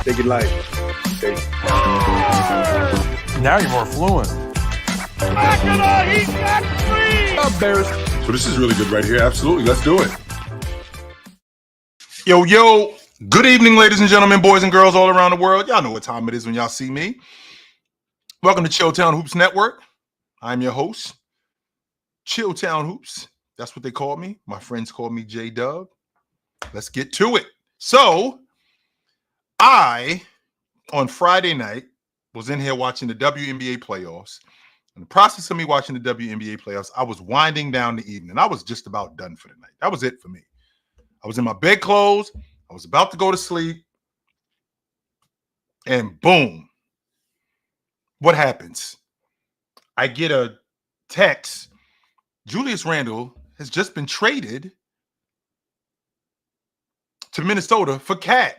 Take it light. Okay. Now you're more fluent. He's got three! Up, Bears. So this is really good right here. Absolutely. Let's do it. Yo. Good evening, ladies and gentlemen, boys and girls all around the world. Y'all know what time it is when y'all see me. Welcome to Chilltown Hoops Network. I'm your host, Chilltown Hoops. That's what they call me. My friends call me J-Dub. Let's get to it. So, I, on Friday night, was in here watching the WNBA playoffs. In the process of me watching the WNBA playoffs, I was winding down the evening. I was just about done for the night. That was it for me. I was in my bedclothes. I was about to go to sleep. And boom. What happens? I get a text. Julius Randle has just been traded to Minnesota for Cat.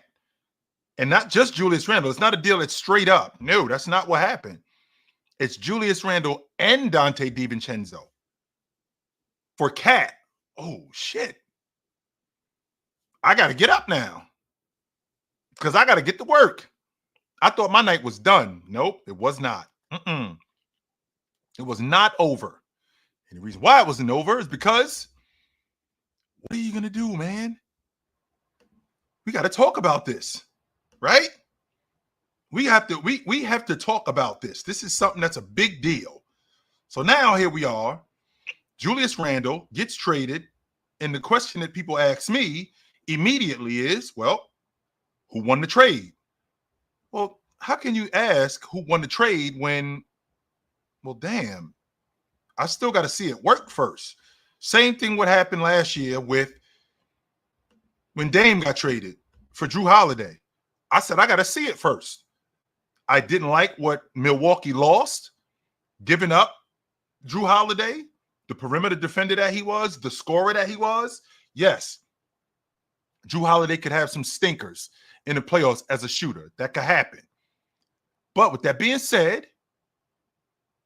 And not just Julius Randle. It's not a deal that's straight up. No, that's not what happened. It's Julius Randle and Dante DiVincenzo for Cat. Oh, shit. I got to get up now because I got to get to work. I thought my night was done. Nope, it was not. It was not over. And the reason why it wasn't over is because what are you going to do, man? We got to talk about this. Right? We have to talk about this. This is something that's a big deal. So now here we are. Julius Randle gets traded. And the question that people ask me immediately is, well, who won the trade? Well, how can you ask who won the trade when, well, damn, I still got to see it work first. Same thing what happened last year with when Dame got traded for Drew Holiday. I said, I got to see it first. I didn't like what Milwaukee lost, giving up Drew Holiday, the perimeter defender that he was, the scorer that he was. Yes, Drew Holiday could have some stinkers in the playoffs as a shooter. That could happen. But with that being said,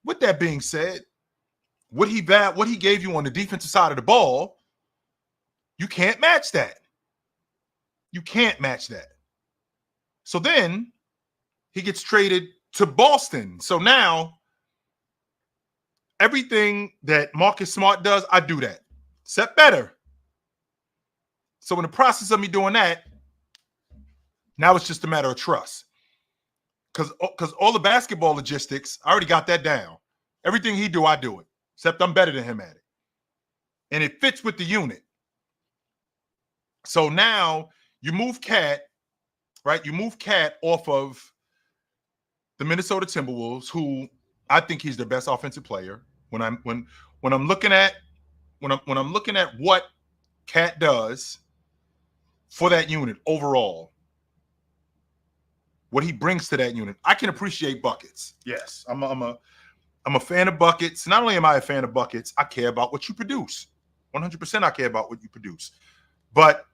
what he gave you on the defensive side of the ball, you can't match that. You can't match that. So then he gets traded to Boston. So now everything that Marcus Smart does, I do that. Except better. So in the process of me doing that, now it's just a matter of trust. Because all the basketball logistics, I already got that down. Everything he do, I do it. Except I'm better than him at it. And it fits with the unit. So now you move Cat. Right, you move Cat off of the Minnesota Timberwolves, who I think he's their best offensive player. When I'm looking at what Cat does for that unit overall, what he brings to that unit, I can appreciate buckets. Yes, I'm a fan of buckets. Not only am I a fan of buckets, I care about what you produce. 100%, I care about what you produce, but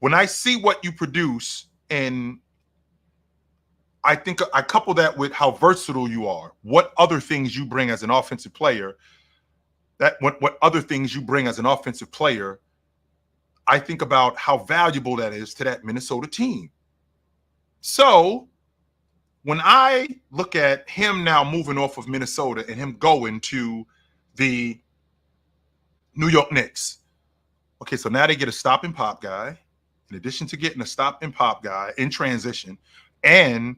when I see what you produce, and I think I couple that with how versatile you are, what other things you bring as an offensive player, what other things you bring as an offensive player, I think about how valuable that is to that Minnesota team. So when I look at him now moving off of Minnesota and him going to the New York Knicks, okay, so now they get a stop and pop guy. In addition to getting a stop and pop guy in transition and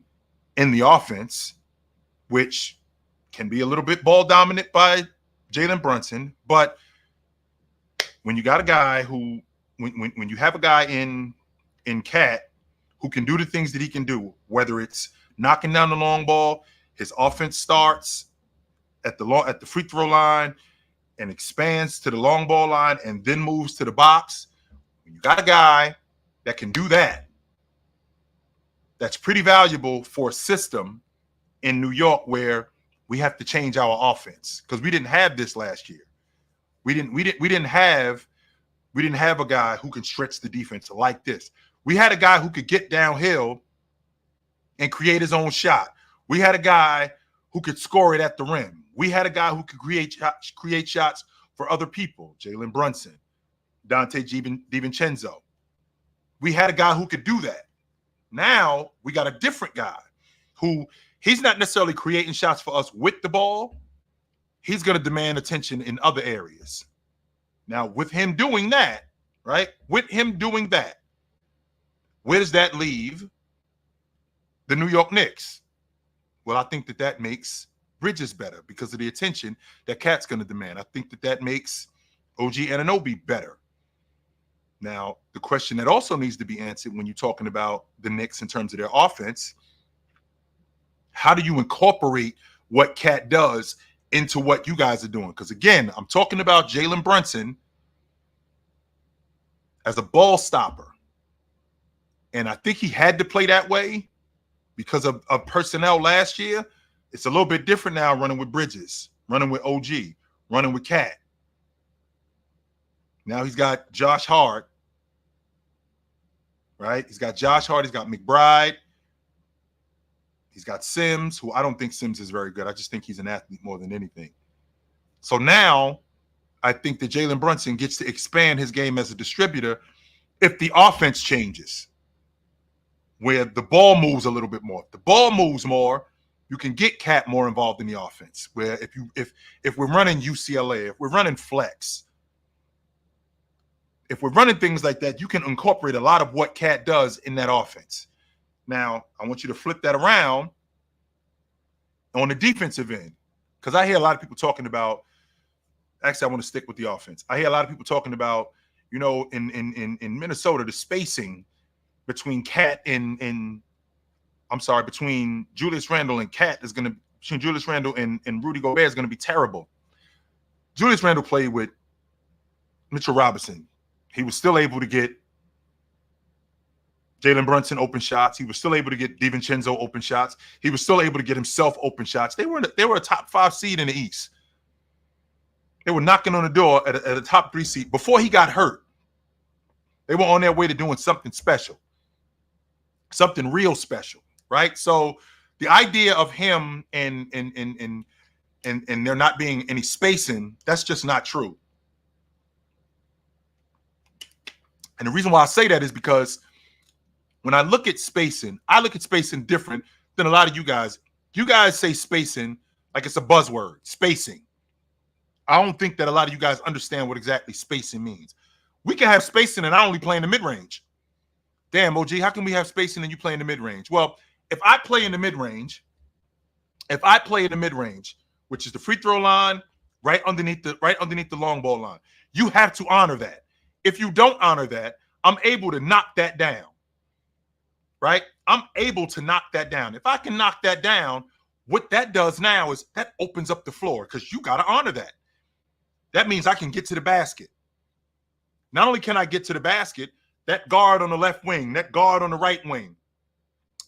in the offense, which can be a little bit ball dominant by Jalen Brunson, but when you got a guy who, when you have a guy in Cat who can do the things that he can do, whether it's knocking down the long ball, his offense starts at the free throw line and expands to the long ball line and then moves to the box. When you got a guy that can do that, that's pretty valuable for a system in New York where we have to change our offense, because we didn't have this last year. We didn't have a guy who can stretch the defense like this. We had a guy who could get downhill and create his own shot. We had a guy who could score it at the rim. We had a guy who could create shots for other people, Jalen Brunson, Dante DiVincenzo. We had a guy who could do that. Now we got a different guy who he's not necessarily creating shots for us with the ball. He's going to demand attention in other areas. Now, with him doing that, right? With him doing that, where does that leave the New York Knicks? Well, I think that makes Bridges better because of the attention that Cat's going to demand. I think that makes OG Anunoby better. Now, the question that also needs to be answered when you're talking about the Knicks in terms of their offense, how do you incorporate what Cat does into what you guys are doing? Because, again, I'm talking about Jalen Brunson as a ball stopper. And I think he had to play that way because of personnel last year. It's a little bit different now running with Bridges, running with OG, running with Cat. Now he's got Josh Hart, right? He's got Josh Hart. He's got McBride. He's got Sims, who I don't think Sims is very good. I just think he's an athlete more than anything. So now I think that Jalen Brunson gets to expand his game as a distributor if the offense changes, where the ball moves a little bit more. If the ball moves more, you can get Cat more involved in the offense. Where if we're running UCLA, if we're running flex, if we're running things like that, you can incorporate a lot of what Cat does in that offense. Now, I want you to flip that around on the defensive end, because I hear a lot of people talking about. Actually, I want to stick with the offense. I hear a lot of people talking about, in Minnesota, the spacing between Cat between Julius Randle and Cat is going to, between Julius Randle and Rudy Gobert is going to be terrible. Julius Randle played with Mitchell Robinson. He was still able to get Jalen Brunson open shots. He was still able to get DiVincenzo open shots. He was still able to get himself open shots. They were a top 5 seed in the East. They were knocking on the door at a top 3 seed before he got hurt. They were on their way to doing something special, something real special, right? So the idea of him and there not being any spacing, that's just not true. And the reason why I say that is because when I look at spacing different than a lot of you guys. You guys say spacing like it's a buzzword, spacing. I don't think that a lot of you guys understand what exactly spacing means. We can have spacing and I only play in the mid-range. Damn, OG, how can we have spacing and you play in the mid-range? Well, if I play in the mid-range, which is the free throw line, right underneath the long ball line, you have to honor that. If you don't honor that, I'm able to knock that down, right? I'm able to knock that down. If I can knock that down, what that does now is that opens up the floor because you got to honor that. That means I can get to the basket. Not only can I get to the basket, that guard on the left wing, that guard on the right wing,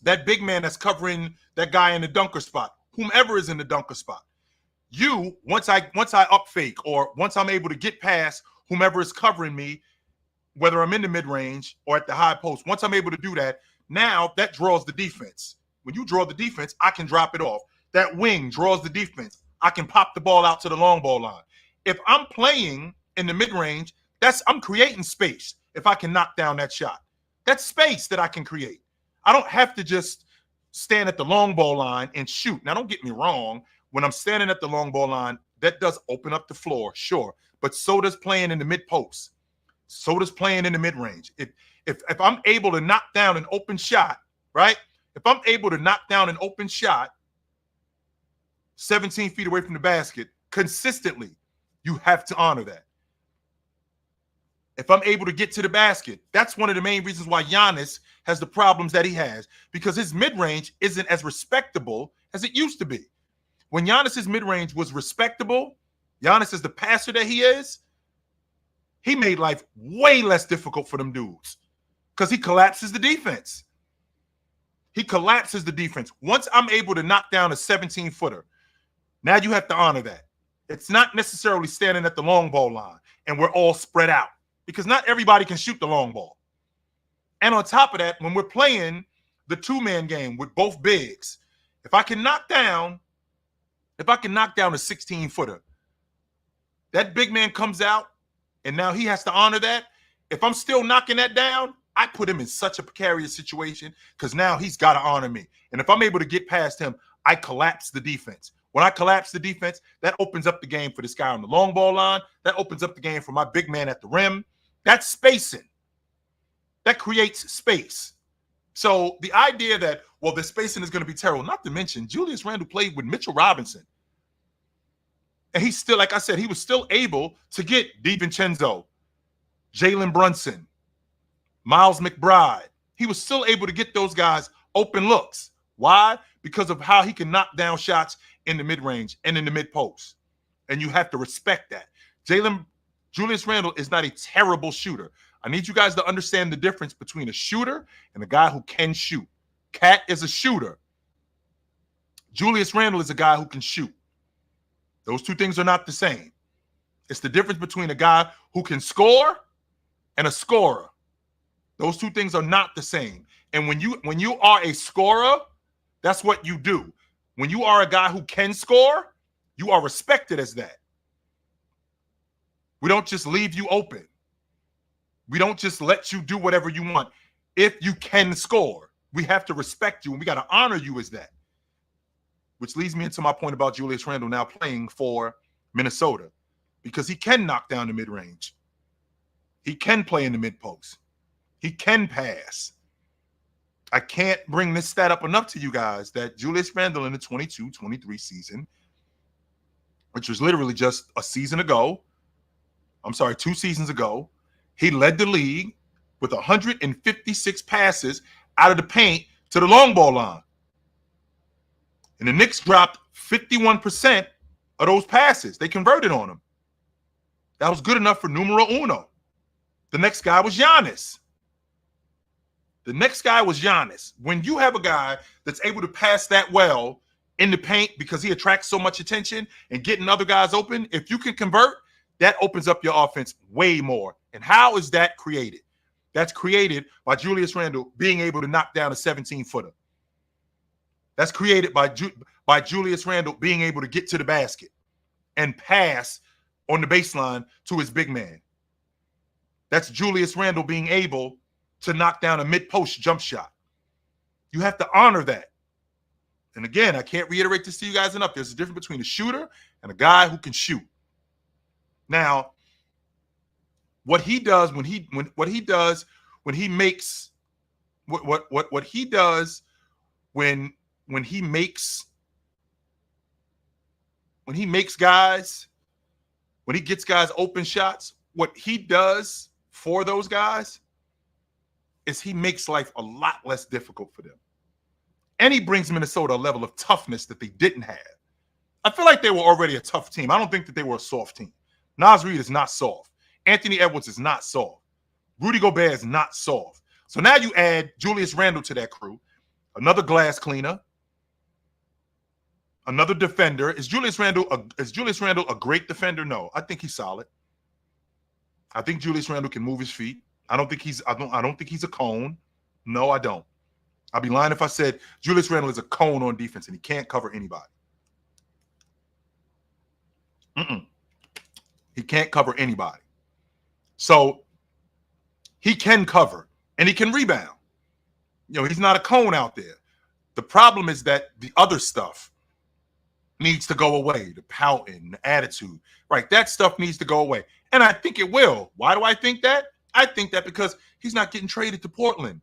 that big man that's covering that guy in the dunker spot, whomever is in the dunker spot. You, once I up fake or once I'm able to get past whomever is covering me, whether I'm in the mid-range or at the high post, once I'm able to do that, now that draws the defense. When you draw the defense, I can drop it off. That wing draws the defense. I can pop the ball out to the long ball line. If I'm playing in the mid-range, I'm creating space if I can knock down that shot. That's space that I can create. I don't have to just stand at the long ball line and shoot. Now, don't get me wrong. When I'm standing at the long ball line, that does open up the floor, sure. But so does playing in the mid-post. So does playing in the mid-range. If I'm able to knock down an open shot, right? If I'm able to knock down an open shot 17 feet away from the basket consistently, you have to honor that. If I'm able to get to the basket, that's one of the main reasons why Giannis has the problems that he has, because his mid-range isn't as respectable as it used to be. When Giannis's mid-range was respectable, Giannis is the passer that he is, he made life way less difficult for them dudes because he collapses the defense. He collapses the defense. Once I'm able to knock down a 17-footer, now you have to honor that. It's not necessarily standing at the long ball line and we're all spread out because not everybody can shoot the long ball. And on top of that, when we're playing the two-man game with both bigs, if I can knock down a 16-footer, that big man comes out and now he has to honor that. If I'm still knocking that down, I put him in such a precarious situation because now he's got to honor me. And if I'm able to get past him, I collapse the defense. When I collapse the defense, that opens up the game for this guy on the long ball line. That opens up the game for my big man at the rim. That's spacing. That creates space. So the idea that, well, the spacing is going to be terrible, not to mention Julius Randle played with Mitchell Robinson. And he's still, like I said, he was still able to get DiVincenzo, Jalen Brunson, Miles McBride. He was still able to get those guys open looks. Why? Because of how he can knock down shots in the mid-range and in the mid-post. And you have to respect that. Julius Randle is not a terrible shooter. I need you guys to understand the difference between a shooter and a guy who can shoot. Cat is a shooter. Julius Randle is a guy who can shoot. Those two things are not the same. It's the difference between a guy who can score and a scorer. Those two things are not the same. And when you are a scorer, that's what you do. When you are a guy who can score, you are respected as that. We don't just leave you open. We don't just let you do whatever you want. If you can score, we have to respect you, and we got to honor you as that. Which leads me into my point about Julius Randle now playing for Minnesota, because he can knock down the mid-range. He can play in the mid-post. He can pass. I can't bring this stat up enough to you guys that Julius Randle in the 22-23 season, which was literally just a season ago, 2 seasons ago, he led the league with 156 passes out of the paint to the long ball line. And the Knicks dropped 51% of those passes. They converted on him. That was good enough for numero uno. The next guy was Giannis. When you have a guy that's able to pass that well in the paint because he attracts so much attention and getting other guys open, if you can convert, that opens up your offense way more. And how is that created? That's created by Julius Randle being able to knock down a 17-footer. That's created by Julius Randle being able to get to the basket and pass on the baseline to his big man. That's Julius Randle being able to knock down a mid-post jump shot. You have to honor that. And again, I can't reiterate this to you guys enough. There's a difference between a shooter and a guy who can shoot. Now, what he does when he makes gets guys open shots, what he does for those guys is he makes life a lot less difficult for them. And he brings Minnesota a level of toughness that they didn't have. I feel like they were already a tough team. I don't think that they were a soft team. Naz Reid is not soft. Anthony Edwards is not soft. Rudy Gobert is not soft. So now you add Julius Randle to that crew, another glass cleaner, another defender. Is Julius Randle a great defender? No, I think he's solid. I think Julius Randle can move his feet. I don't think he's a cone. No, I don't. I'd be lying if I said Julius Randle is a cone on defense and he can't cover anybody. He can't cover anybody. So he can cover and he can rebound. He's not a cone out there. The problem is that the other stuff needs to go away. The pouting, the attitude, right? That stuff needs to go away. And I think it will. Why do I think that? I think that because he's not getting traded to Portland.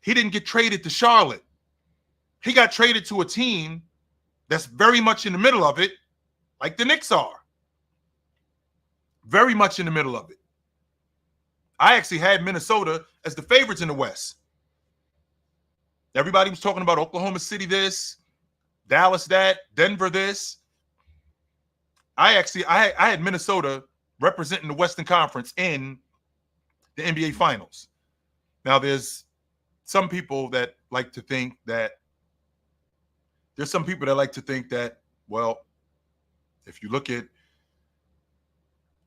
He didn't get traded to Charlotte. He got traded to a team that's very much in the middle of it, like the Knicks are. Very much in the middle of it. I actually had Minnesota as the favorites in the West. Everybody was talking about Oklahoma City this, Dallas that, Denver this. I had Minnesota representing the Western Conference in the NBA Finals. Now, there's some people that like to think that well, if you look at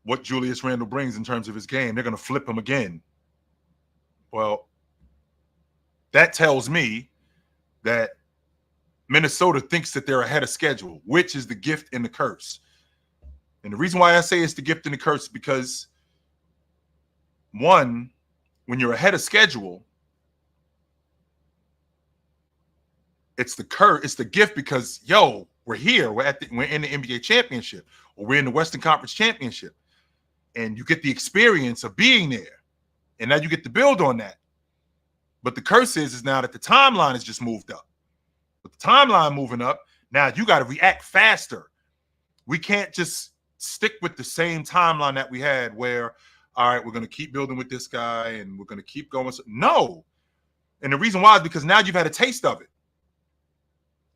what Julius Randle brings in terms of his game, they're going to flip him again. Well, that tells me that Minnesota thinks that they're ahead of schedule, which is the gift and the curse. And the reason why I say it's the gift and the curse is because, one, when you're ahead of schedule, it's the gift because we're here, we're in the NBA championship, or we're in the Western Conference championship, and you get the experience of being there, and now you get to build on that. But the curse is now that the timeline has just moved up. With the timeline moving up, now you got to react faster. We can't just stick with the same timeline that we had where, all right, we're going to keep building with this guy and we're going to keep going. No. And the reason why is because now you've had a taste of it.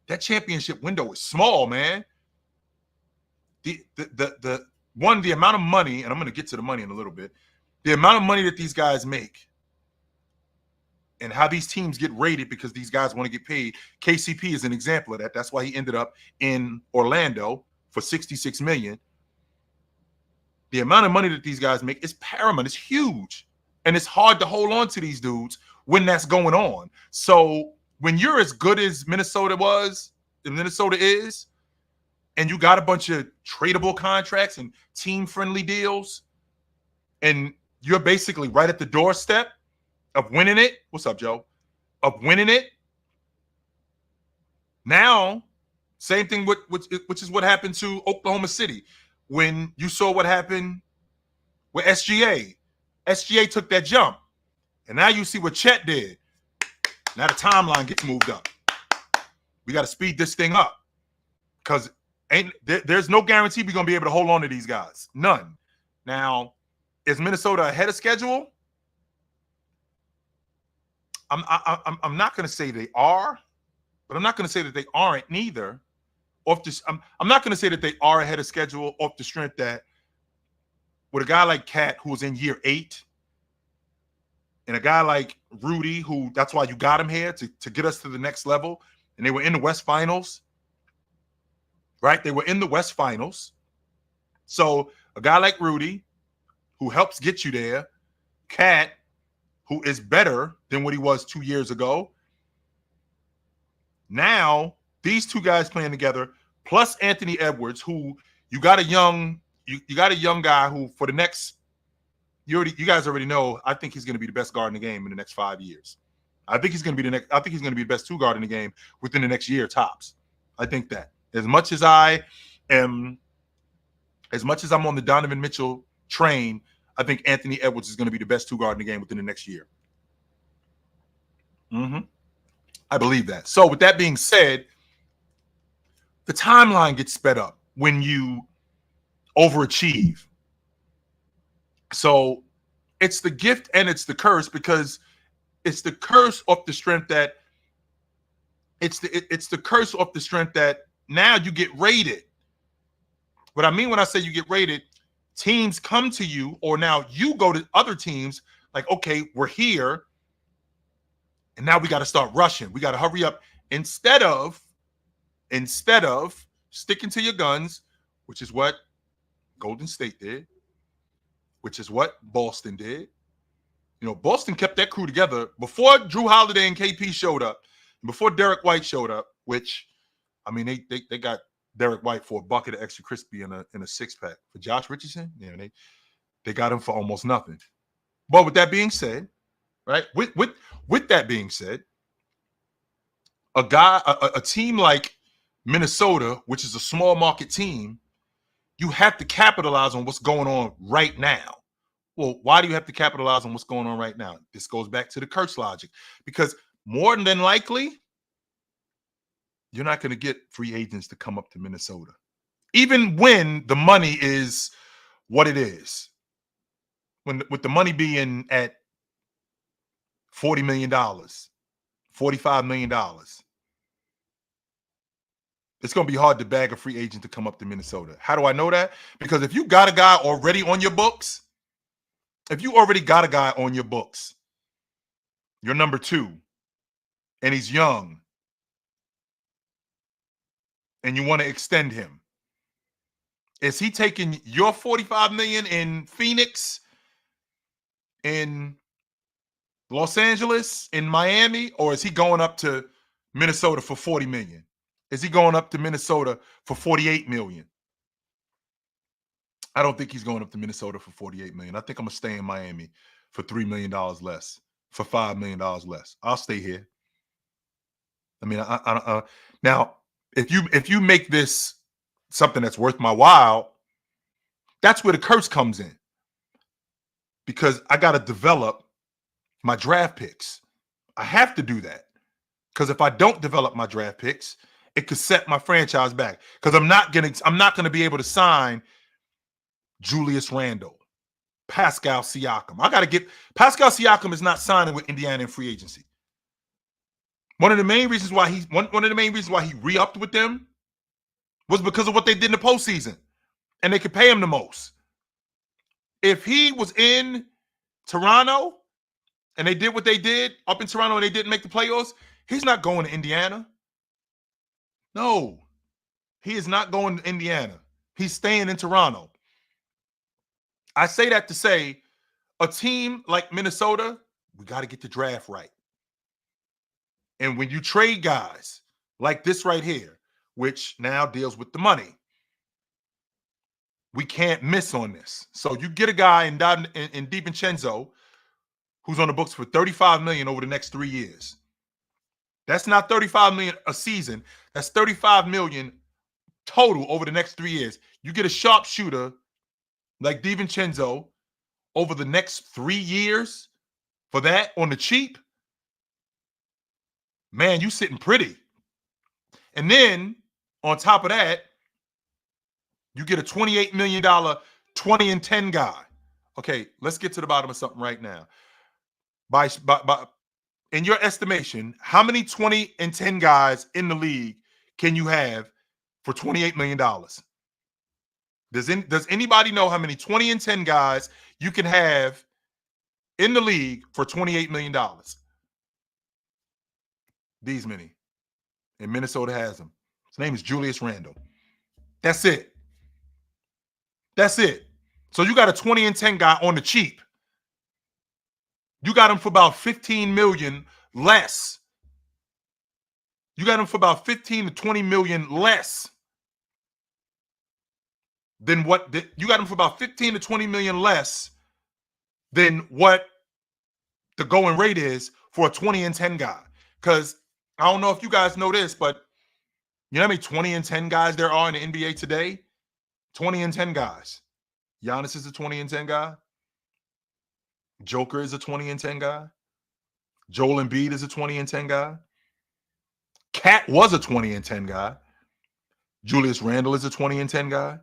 That championship window is small, man. The amount of money, and I'm going to get to the money in a little bit, the amount of money that these guys make and how these teams get rated because these guys want to get paid. KCP is an example of that. That's why he ended up in Orlando for $66 million. The amount of money that these guys make is paramount. It's huge. And it's hard to hold on to these dudes when that's going on. So when you're as good as Minnesota is, and you got a bunch of tradable contracts and team-friendly deals, and you're basically right at the doorstep of winning it. What's up, Joe? Of winning it. Now, same thing which is what happened to Oklahoma City when you saw what happened with SGA. SGA took that jump, and now you see what Chet did. Now the timeline gets moved up. We got to speed this thing up because there's no guarantee we're going to be able to hold on to these guys. None. Now, is Minnesota ahead of schedule? I'm not going to say they are, but I'm not going to say that they aren't neither. I'm not going to say that they are ahead of schedule off the strength that with a guy like Cat, who was in year 8, and a guy like Rudy, who that's why you got him here to get us to the next level, and they were in the West Finals, right? They were in the West Finals. So a guy like Rudy, who helps get you there, Cat, who is better than what he was 2 years ago. Now, these two guys playing together, plus Anthony Edwards, who you got a young guy who for the next, you guys already know, I think he's going to be the best guard in the game in the next 5 years. I think he's going to be the best 2 guard in the game within the next year tops. I think that. As much as I'm on the Donovan Mitchell train, I think Anthony Edwards is going to be the best 2 guard in the game within the next year. I believe that. So with that being said, the timeline gets sped up when you overachieve. So it's the gift and it's the curse, because it's the curse of the strength that it's the curse of the strength that now you get rated. What I mean when I say you get rated, teams come to you, or now you go to other teams like, okay, we're here, and now we got to start rushing. We got to hurry up instead of sticking to your guns, which is what Golden State did, which is what Boston did. You know, Boston kept that crew together before Drew Holiday and KP showed up, before Derek White showed up, which, I mean, they got Derek White for a bucket of extra crispy in a 6-pack. For Josh Richardson, yeah, they got him for almost nothing. But with that being said, right, with that being said, a team like Minnesota, which is a small market team, you have to capitalize on what's going on right now. Well, why do you have to capitalize on what's going on right now? This goes back to the curse logic, because more than likely, you're not going to get free agents to come up to Minnesota, even when the money is what it is. With the money being at $40 million, $45 million, it's going to be hard to bag a free agent to come up to Minnesota. How do I know that? Because if you got a guy already on your books, you're number 2, and he's young, and you want to extend him, is he taking your $45 million in Phoenix, in Los Angeles, in Miami, or is he going up to Minnesota for $40 million? Is he going up to Minnesota for $48 million? I don't think he's going up to Minnesota for $48 million. I think I'm going to stay in Miami for $3 million less, for $5 million less. I'll stay here. I mean, now if you make this something that's worth my while, that's where the curse comes in, because I got to develop my draft picks. I have to do that, because if I don't develop my draft picks, it could set my franchise back. Because I'm not gonna be able to sign Julius Randle, Pascal Siakam. I got to get Pascal Siakam is not signing with Indiana in free agency. One of the main reasons why he re-upped with them was because of what they did in the postseason, and they could pay him the most. If he was in Toronto and they did what they did up in Toronto and they didn't make the playoffs, he's not going to Indiana. No, he is not going to Indiana. He's staying in Toronto. I say that to say a team like Minnesota, we got to get the draft right. And when you trade guys like this right here, which now deals with the money, we can't miss on this. So you get a guy in DiVincenzo who's on the books for $35 million over the next 3 years. That's not $35 million a season. That's $35 million total over the next 3 years. You get a sharpshooter like DiVincenzo over the next 3 years for that on the cheap. Man, you sitting pretty. And then on top of that, you get a $28 million 20 and 10 guy. Okay, let's get to the bottom of something right now. By in your estimation, how many 20 and 10 guys in the league can you have for $28 million? Does anybody know how many 20 and 10 guys you can have in the league for $28 million? These many. And Minnesota has him. His name is Julius Randle. That's it. That's it. So you got a 20 and 10 guy on the cheap. You got him for about $15 million less. You got him for about $15 to $20 million less than what you got him for about $15 to $20 million less than what the going rate is for a 20 and 10 guy. Because I don't know if you guys know this, but you know how many 20 and 10 guys there are in the NBA today? 20 and 10 guys. Giannis is a 20 and 10 guy. Joker is a 20 and 10 guy. Joel Embiid is a 20 and 10 guy. Cat was a 20 and 10 guy. Julius Randle is a 20 and 10 guy.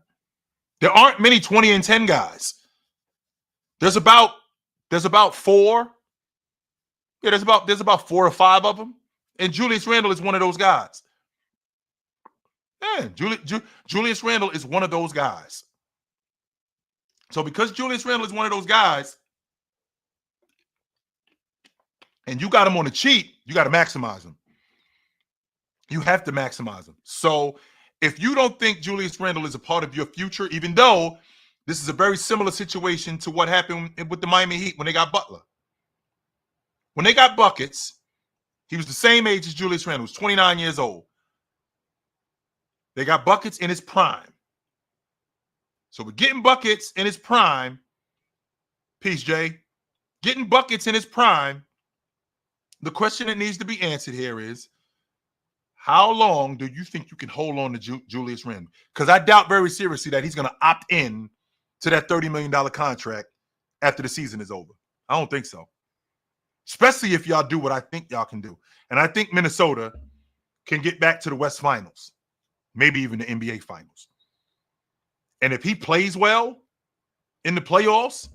There aren't many 20 and 10 guys. There's about four. Yeah, there's about 4 or 5 of them. And Julius Randle is one of those guys. Yeah, Julius Randle is one of those guys. So because Julius Randle is one of those guys, and you got him on the cheap, you got to maximize him. You have to maximize him. So if you don't think Julius Randle is a part of your future, even though this is a very similar situation to what happened with the Miami Heat when they got Butler. When they got buckets, he was the same age as Julius Randle. He was 29 years old. They got buckets in his prime. So we're getting buckets in his prime. Peace, Jay. Getting buckets in his prime. The question that needs to be answered here is, how long do you think you can hold on to Julius Randle? Because I doubt very seriously that he's going to opt in to that $30 million contract after the season is over. I don't think so. Especially if y'all do what I think y'all can do. And I think Minnesota can get back to the West Finals, maybe even the NBA Finals. And if he plays well in the playoffs,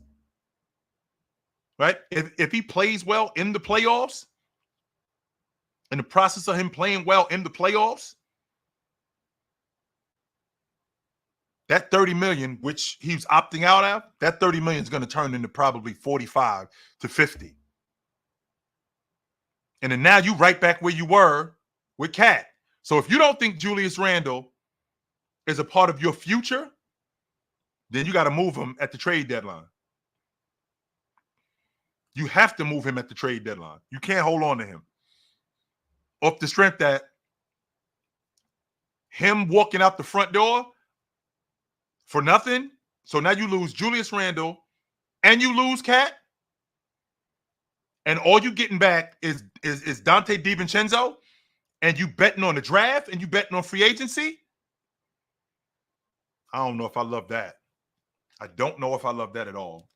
right? If he plays well in the playoffs, in the process of him playing well in the playoffs, that $30 million, which he's opting out of, that $30 million is going to turn into probably 45 to 50. And then now you right back where you were with Cat. So if you don't think Julius Randle is a part of your future, then you got to move him at the trade deadline. You have to move him at the trade deadline. You can't hold on to him. Off the strength that him walking out the front door for nothing. So now you lose Julius Randle and you lose Cat. and all you getting back is Dante DiVincenzo, and you betting on the draft and you betting on free agency, I don't know if I love that. I don't know if I love that at all.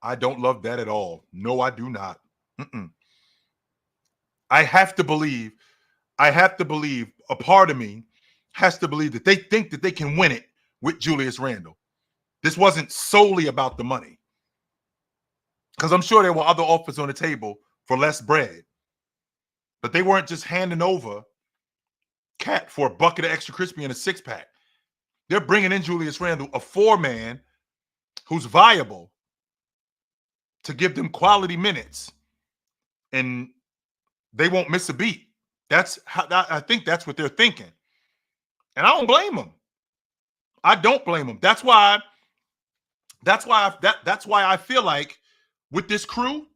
I don't love that at all. No, I do not. I have to believe, a part of me has to believe that they think that they can win it with Julius Randle. This wasn't solely about the money. Because I'm sure there were other offers on the table for less bread. But they weren't just handing over Cat for a bucket of extra crispy and a six-pack. They're bringing in Julius Randle, a four-man who's viable, to give them quality minutes. And they won't miss a beat. I think that's what they're thinking. And I don't blame them. I don't blame them. That's why I feel like with this crew,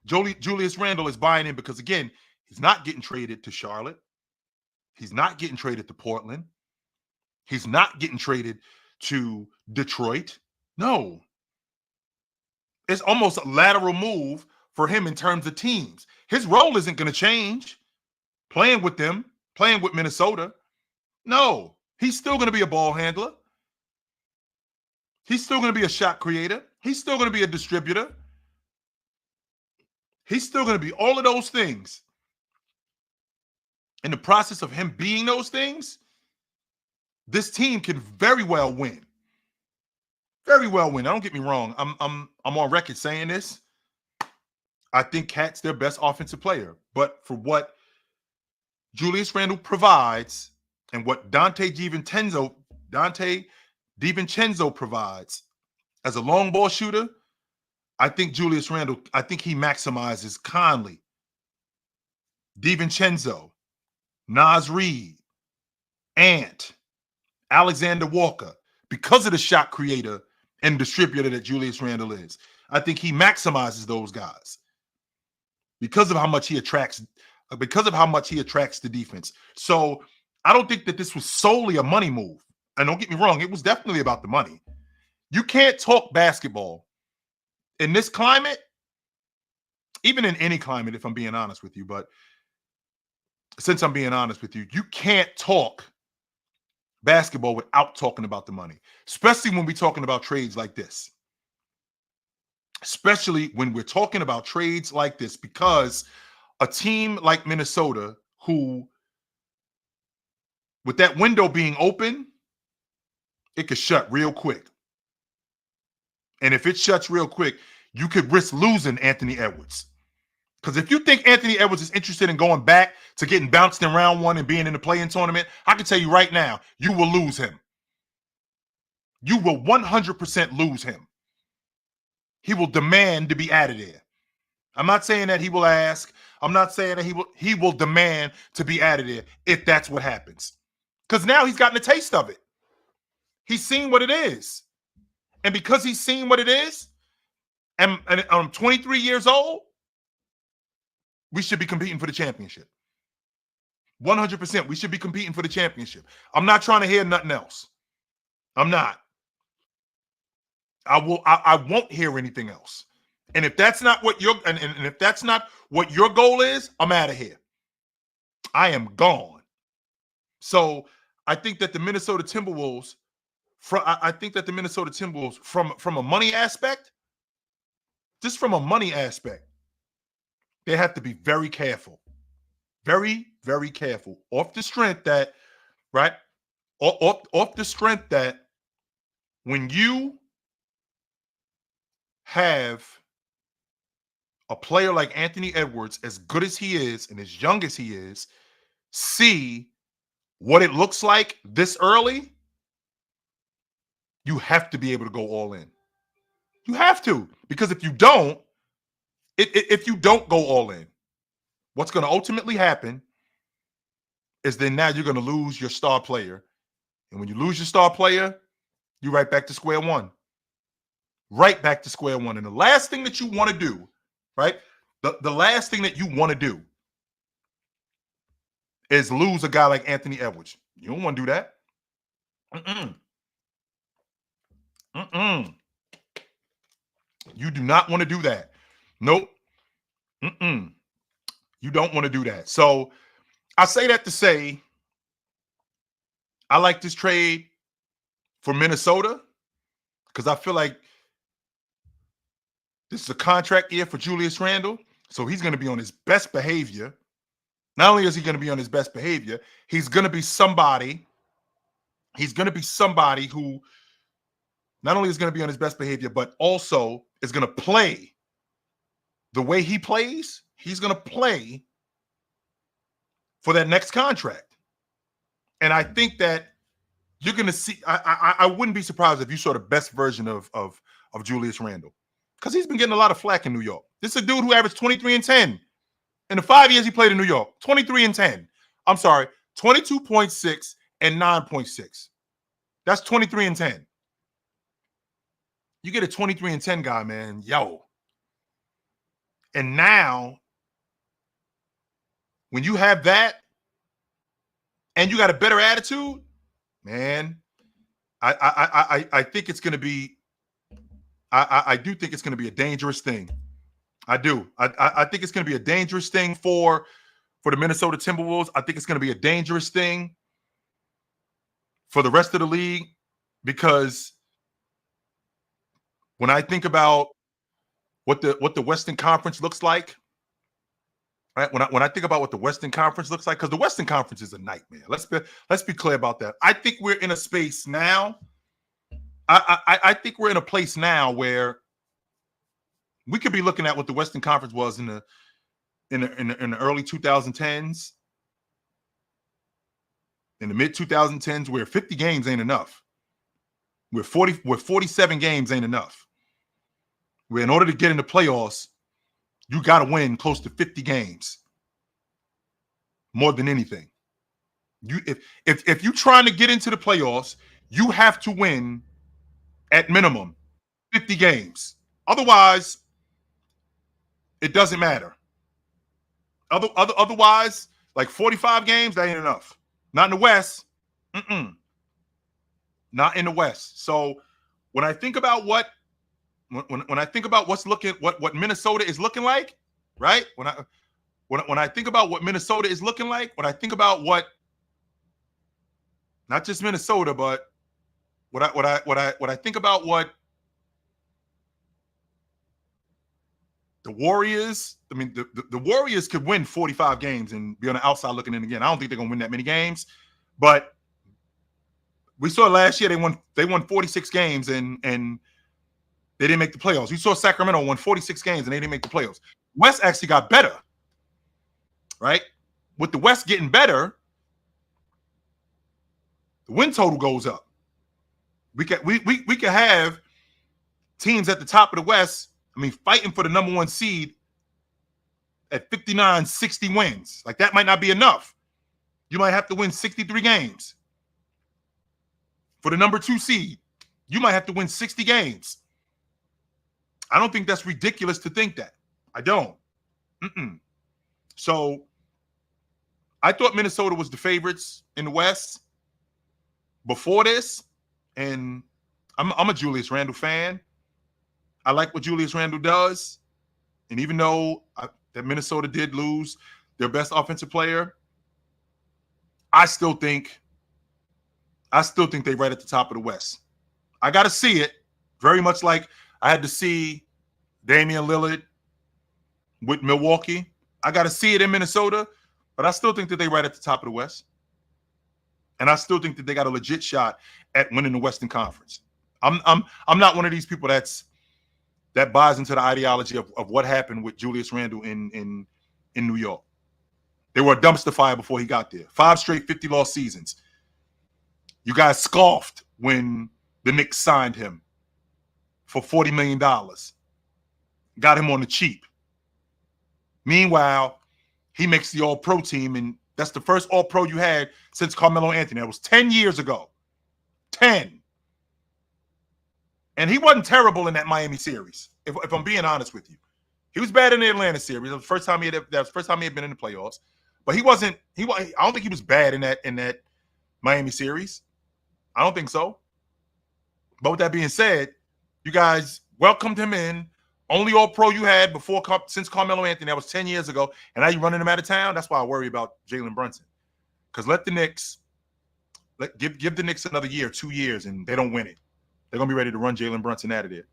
Julius Randle is buying in because, again, he's not getting traded to Charlotte. He's not getting traded to Portland. He's not getting traded to Detroit. No. It's almost a lateral move for him in terms of teams. His role isn't going to change playing with them, playing with Minnesota. No. He's still going to be a ball handler. He's still going to be a shot creator. He's still going to be a distributor. He's still going to be all of those things. In the process of him being those things, this team can very well win. Very well win. Now, don't get me wrong. I'm on record saying this. I think Cat's their best offensive player. But for what Julius Randle provides and what Dante DiVincenzo provides as a long ball shooter, I think Julius Randle, I think he maximizes Conley, DiVincenzo, Naz Reid, Ant, Alexander Walker, because of the shot creator and distributor that Julius Randle is. I think he maximizes those guys because of how much he attracts the defense. So I don't think that this was solely a money move. And don't get me wrong, it was definitely about the money. You can't talk basketball in this climate, even in any climate, if I'm being honest with you. But since I'm being honest with you, you can't talk basketball without talking about the money, especially when we're talking about trades like this. Especially when we're talking about trades like this, because a team like Minnesota, who, with that window being open, it could shut real quick. And if it shuts real quick, you could risk losing Anthony Edwards. Because if you think Anthony Edwards is interested in going back to getting bounced in round one and being in the play-in tournament, I can tell you right now, you will lose him. You will 100% lose him. He will demand to be out of there. I'm not saying that he will ask. I'm not saying that he will demand to be out of there if that's what happens. Because now he's gotten a taste of it. He's seen what it is. And because he's seen what it is, and I'm 23 years old, we should be competing for the championship. 100%. We should be competing for the championship. I'm not trying to hear nothing else. I'm not. I won't hear anything else. And if that's not what and if that's not what your goal is, I'm out of here. I am gone. So I think that the Minnesota Timberwolves, from a money aspect, just from a money aspect, they have to be very careful. Very, very careful. Off the strength that, right? Off the strength that when you have a player like Anthony Edwards, as good as he is and as young as he is, see what it looks like this early, you have to be able to go all in. You have to, because if you don't go all in, what's going to ultimately happen is then now you're going to lose your star player. And when you lose your star player, you're right back to square one. Right back to square one. And the last thing that you want to do, right? The last thing that you want to do is lose a guy like Anthony Edwards. You don't want to do that. You do not want to do that. Nope. You don't want to do that. So I say that to say I like this trade for Minnesota because I feel like this is a contract year for Julius Randle. So he's going to be on his best behavior. Not only is he going to be on his best behavior, he's going to be somebody. He's going to be somebody who not only is going to be on his best behavior, but also is going to play the way he plays. He's going to play for that next contract. And I think that you're going to see, I wouldn't be surprised if you saw the best version of Julius Randle because he's been getting a lot of flack in New York. This is a dude who averaged 23 and 10 in the 5 years he played in New York. 23 and 10. I'm sorry, 22.6 and 9.6. That's 23 and 10. You get a 23 and 10 guy, man. Yo. And now, when you have that and you got a better attitude, man, I think it's going to be, I do think it's going to be a dangerous thing. I do. I think it's going to be a dangerous thing for the Minnesota Timberwolves. I think it's going to be a dangerous thing for the rest of the league because when I think about what the Western Conference looks like, right? When I think about what the Western Conference looks like, because the Western Conference is a nightmare. Let's be clear about that. I think we're in a space now. I think we're in a place now where we could be looking at what the Western Conference was in the early 2010s, in the mid 2010s, where 50 games ain't enough. Where 47 games ain't enough. Where in order to get in the playoffs, you got to win close to 50 games. More than anything. If you're trying to get into the playoffs, you have to win at minimum 50 games. Otherwise, it doesn't matter. Otherwise, like 45 games, that ain't enough. Not in the West. Not in the West. So when I think about what Minnesota is looking like, right? When I think about what Minnesota is looking like, when I think about what not just Minnesota, but what I think about what the Warriors, I mean, the Warriors could win 45 games and be on the outside looking in again. I don't think they're gonna win that many games, but we saw last year they won 46 games and they didn't make the playoffs. We saw Sacramento won 46 games and they didn't make the playoffs. West actually got better, right? With the West getting better, the win total goes up. We could have teams at the top of the West, I mean, fighting for the number one seed at 59, 60 wins. Like that might not be enough. You might have to win 63 games. For the number 2 seed, you might have to win 60 games. I don't think that's ridiculous to think that. I don't. So I thought Minnesota was the favorites in the West before this, and I'm a Julius Randle fan. I like what Julius Randle does, and even though that Minnesota did lose their best offensive player, I still think they're right at the top of the West. I got to see it, very much like I had to see Damian Lillard with Milwaukee. I got to see it in Minnesota, but I still think that they're right at the top of the West. And I still think that they got a legit shot at winning the Western Conference. I'm not one of these people that buys into the ideology of what happened with Julius Randle in New York. They were a dumpster fire before he got there. 5 straight 50-loss seasons. You guys scoffed when the Knicks signed him for $40 million. Got him on the cheap. Meanwhile, he makes the All-Pro team, and that's the first All-Pro you had since Carmelo Anthony. That was 10 years ago. 10. And he wasn't terrible in that Miami series, if I'm being honest with you. He was bad in the Atlanta series. That was the first time he had been in the playoffs. But I don't think he was bad in that Miami series. I don't think so. But with that being said, You guys welcomed him in. Only All-Pro you had since Carmelo Anthony. That was 10 years ago. And now you're running him out of town. That's why I worry about Jalen Brunson. Because let the Knicks give the Knicks another year, 2 years, and they don't win it. They're gonna be ready to run Jalen Brunson out of there.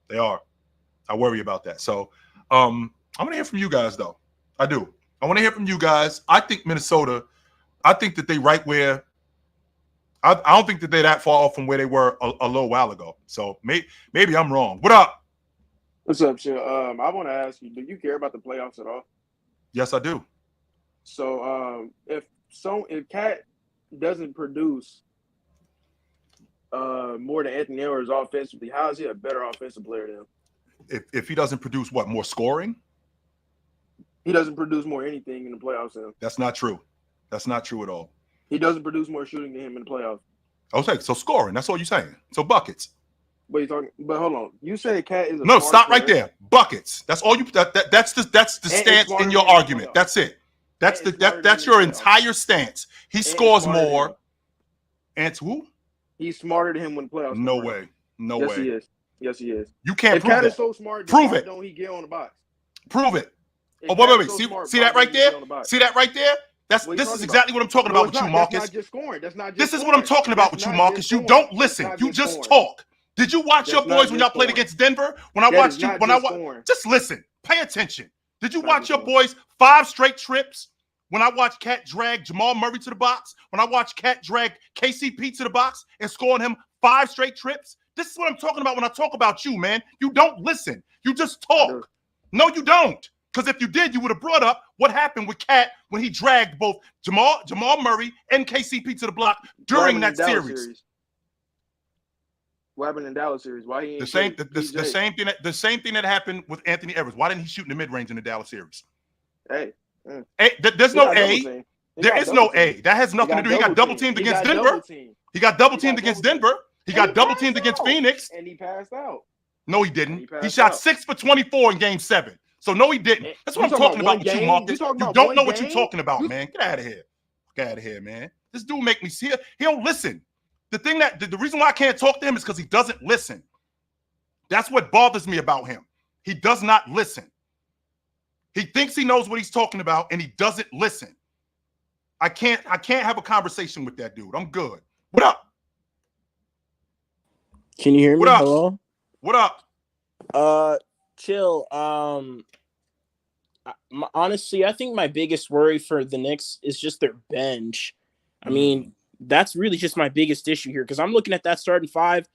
They are. I worry about that. So I want to hear from you guys, though. I do. I want to hear from you guys. I think Minnesota. I think that they right where. I don't think that they're that far off from where they were a little while ago. So maybe I'm wrong. What up? What's up, Chill? I want to ask you, do you care about the playoffs at all? Yes, I do. So if Cat doesn't produce more than Anthony Edwards offensively, how is he a better offensive player than him? If he doesn't produce what, more scoring? He doesn't produce more anything in the playoffs than him. That's not true. That's not true at all. He doesn't produce more shooting than him in the playoffs. Okay, so scoring. That's all you're saying. So buckets. But you talking? But hold on. You say Cat is a no. Stop player. Right there. Buckets. That's all you. That's the stance in your argument. That's it. That's your entire stance. He scores more. And who? He's smarter than him when the playoffs. No way. No way. Yes, he is. Yes, he is. You can't if prove Cat that. Is so smart, Prove it. Don't he get on the box? Prove it. If wait. So See that right there? See that right there? This is exactly what I'm talking about with you, Marcus. That's not just scoring. That's not just this is what I'm talking about with you, Marcus. You don't listen. You just talk. Did you watch your boys when y'all played against Denver? When I watched you, just listen. Pay attention. Did you watch your boys 5 straight trips? When I watched Cat drag Jamal Murray to the box, when I watched Cat drag KCP to the box and scoring him 5 straight trips? This is what I'm talking about when I talk about you, man. You don't listen. You just talk. No, you don't. Because if you did, you would have brought up what happened with Cat when he dragged both Jamal Murray and KCP to the block during that series. What happened in Dallas series? Why he ain't the same thing that happened with Anthony Edwards. Why didn't he shoot in the mid-range in the Dallas series? Hey, there's no A. There is no A. That has nothing to do. He got double teamed against Denver. He got double teamed against Denver. He got double teamed against Phoenix. And he passed out. No, he didn't. He shot 6 for 24 in Game 7. So no, he didn't. That's what I'm talking about with you, Marcus. You don't know what you're talking about, man. Get out of here. Get out of here, man. This dude make me see it. He don't listen. The reason why I can't talk to him is because he doesn't listen. That's what bothers me about him. He does not listen. He thinks he knows what he's talking about, and he doesn't listen. I can't have a conversation with that dude. I'm good. What up? Can you hear me? What up? Hello? What up? Chill. Honestly, I think my biggest worry for the Knicks is just their bench. I mean, that's really just my biggest issue here because I'm looking at that starting 5,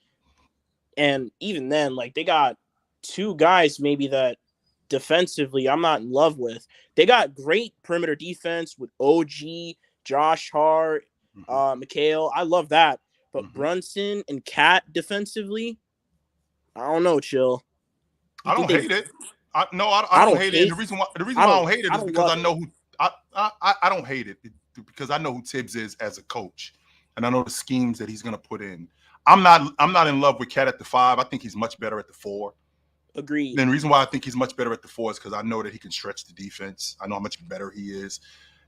and even then, like, they got 2 guys maybe that defensively I'm not in love with. They got great perimeter defense with OG, Josh Hart, Mikhail. I love that. But Brunson and Cat defensively, I don't know, Chill. I don't hate it. I don't hate it. And the reason why I don't hate it is because I know who I don't hate it because I know who Tibbs is as a coach, and I know the schemes that he's going to put in. I'm not in love with Cat at the 5. I think he's much better at the 4. Agreed. And the reason why I think he's much better at the 4 is because I know that he can stretch the defense. I know how much better he is,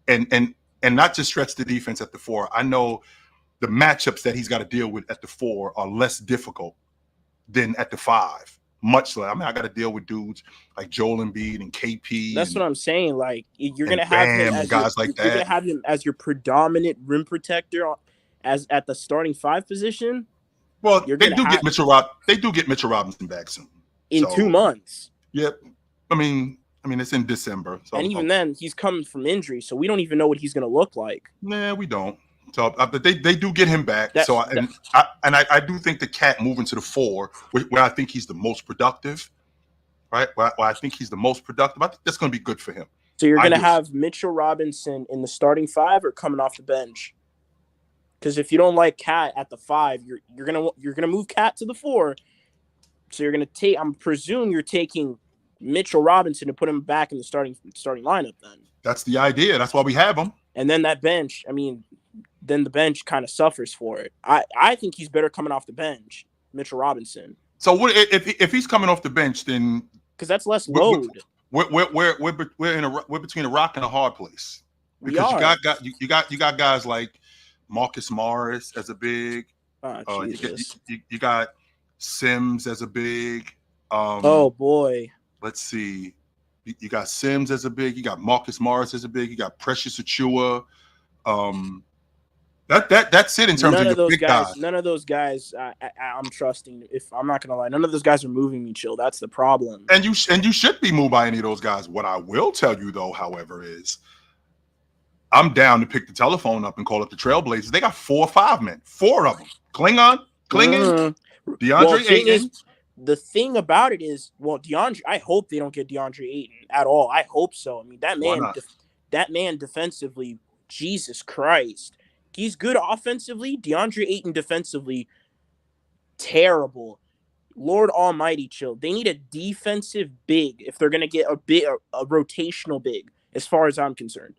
and not just stretch the defense at the 4. I know the matchups that he's got to deal with at the 4 are less difficult than at the 5. Much less. I mean, I got to deal with dudes like Joel Embiid and KP. That's what I'm saying. Like, you're gonna have him as guys like that. You're gonna have him as your predominant rim protector, as at the starting 5 position. Well, they do get Mitchell Robinson back soon in 2 months. Yep. I mean, it's in December. So, and even then, he's coming from injury, so we don't even know what he's gonna look like. Nah, we don't. So, but they do get him back. I do think the Cat moving to the 4, where I think he's the most productive, right? Where I think he's the most productive. I think that's going to be good for him. So you're going to have Mitchell Robinson in the starting 5 or coming off the bench? Because if you don't like Cat at the 5, you're gonna move Cat to the 4. So you're going to take. I'm presuming you're taking Mitchell Robinson to put him back in the starting lineup. Then that's the idea. That's why we have him. And then that bench. I mean. Then the bench kind of suffers for it. I think he's better coming off the bench, Mitchell Robinson. So what if he's coming off the bench, then because that's less load. We're between a rock and a hard place because you got guys like Marcus Morris as a big. You got Sims as a big. Oh boy. Let's see. You got Sims as a big. You got Marcus Morris as a big. You got Precious Achua. That's it in terms of your big guys. None of those guys. I'm trusting. If I'm not gonna lie, none of those guys are moving me. Chill. That's the problem. And you should be moved by any of those guys. What I will tell you though, however, is I'm down to pick the telephone up and call up the Trailblazers. They got 4 or 5 men. 4 of them. Clingan, DeAndre Ayton. The thing about it is, well, DeAndre. I hope they don't get DeAndre Ayton at all. I hope so. I mean, that man defensively, Jesus Christ, he's good offensively. DeAndre Ayton defensively, terrible. Lord Almighty, chill. They need a defensive big if they're gonna get a rotational big. As far as I'm concerned,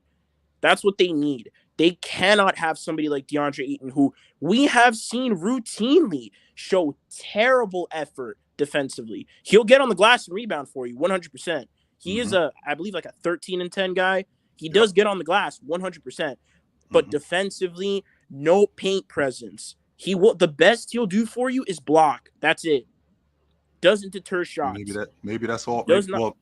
that's what they need. They cannot have somebody like DeAndre Ayton, who we have seen routinely show terrible effort defensively. He'll get on the glass and rebound for you 100%. He is I believe like a 13 and 10 guy. He does get on the glass 100%, but defensively, no paint presence. The best he'll do for you is block. That's it. Doesn't deter shots. Maybe that's all. Well,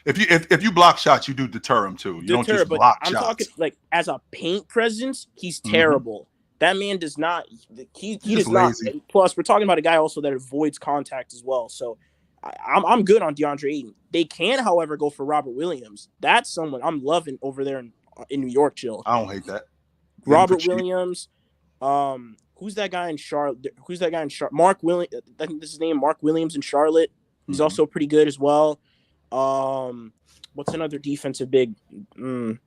if you block shots, you do deter them too. You don't just block shots. I'm talking like as a paint presence, he's terrible. That man does not. He does not. Plus, we're talking about a guy also that avoids contact as well. So, I'm good on DeAndre Ayton. They can, however, go for Robert Williams. That's someone I'm loving over there in New York. Chill. I don't hate that. Robert Williams. Who's that guy in Charlotte? Mark Williams. I think this is his name. Mark Williams in Charlotte. He's also pretty good as well. What's another defensive big? There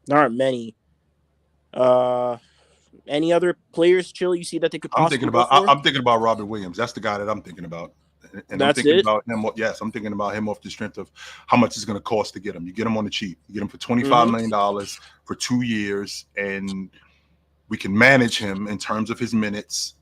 aren't many. Any other players, Chill, you see that they could possibly I'm thinking about Robert Williams. That's the guy that I'm thinking about. And I'm thinking about him. Yes, I'm thinking about him off the strength of how much it's going to cost to get him. You get him on the cheap. You get him for $25 million for 2 years, and we can manage him in terms of his minutes.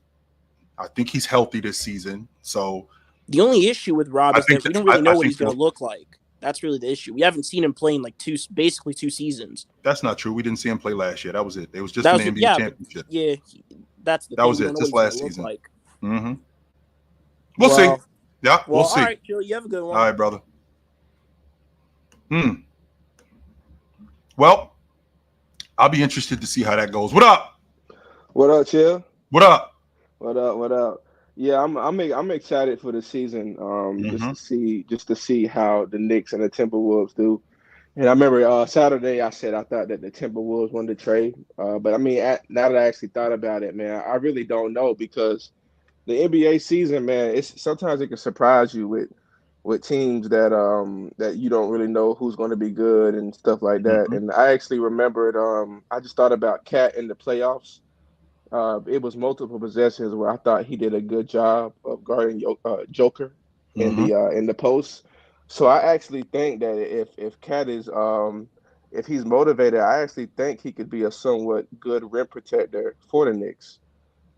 I think he's healthy this season. So the only issue with Rob is that we don't really know what he's going to look like. That's really the issue. We haven't seen him play in like basically 2 seasons. That's not true. We didn't see him play last year. That was it. It was just an NBA championship. Yeah, that's the that thing. Was it. Just last season. Like. We'll see. Yeah, we'll see. All right, Jill, you have a good one. All right, brother. Well, I'll be interested to see how that goes. What up? What up, Chill? What up? What up? Yeah, I'm excited for the season. Just to see how the Knicks and the Timberwolves do. And I remember Saturday I said I thought that the Timberwolves won the trade. But I mean, now that I actually thought about it, man, I really don't know, because the NBA season, man, sometimes it can surprise you with teams that you don't really know who's going to be good and stuff like that. And I actually remembered, I just thought about Cat in the playoffs. It was multiple possessions where I thought he did a good job of guarding Joker in the post. So I actually think that if Cat is if he's motivated, I actually think he could be a somewhat good rim protector for the Knicks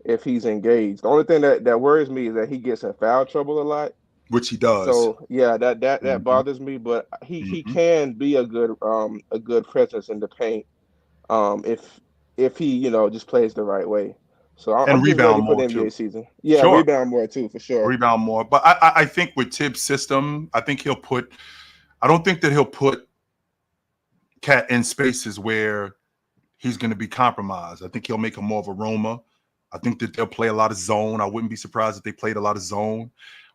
if he's engaged. The only thing that worries me is that he gets in foul trouble a lot, which he does. So yeah, that bothers me. But he can be a good presence in the paint if he just plays the right way. So I'm rebound more for the NBA too. Season. Yeah, sure. Rebound more too, for sure. Rebound more, but I think with Tibbs' system, I think he'll put. I don't think that he'll put Cat in spaces where he's going to be compromised. I think he'll make him more of a roamer. I think that they'll play a lot of zone. I wouldn't be surprised if they played a lot of zone.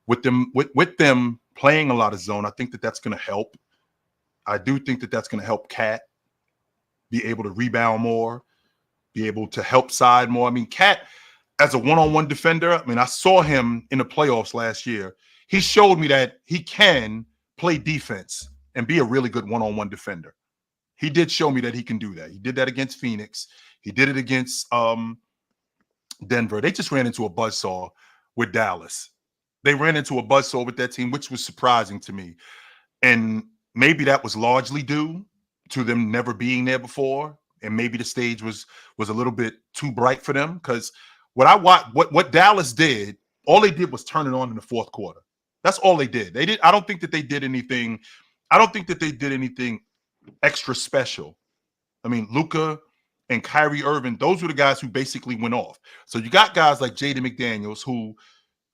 With them playing a lot of zone, I think that that's going to help. I do think that that's going to help Cat be able to rebound more, be able to help side more. I mean, Cat, as a one-on-one defender, I mean, I saw him in the playoffs last year. He showed me that he can play defense and be a really good one-on-one defender. He did show me that he can do that. He did that against Phoenix. He did it against Denver. They just ran into a buzzsaw with Dallas. They ran into a buzzsaw with that team, which was surprising to me. And maybe that was largely due to them never being there before. And maybe the stage was a little bit too bright for them, because what Dallas did, all they did was turn it on in the fourth quarter. That's all they did. I don't think that they did anything. I don't think that they did anything extra special. I mean, Luka and Kyrie Irving, those were the guys who basically went off. So you got guys like Jaden McDaniels, who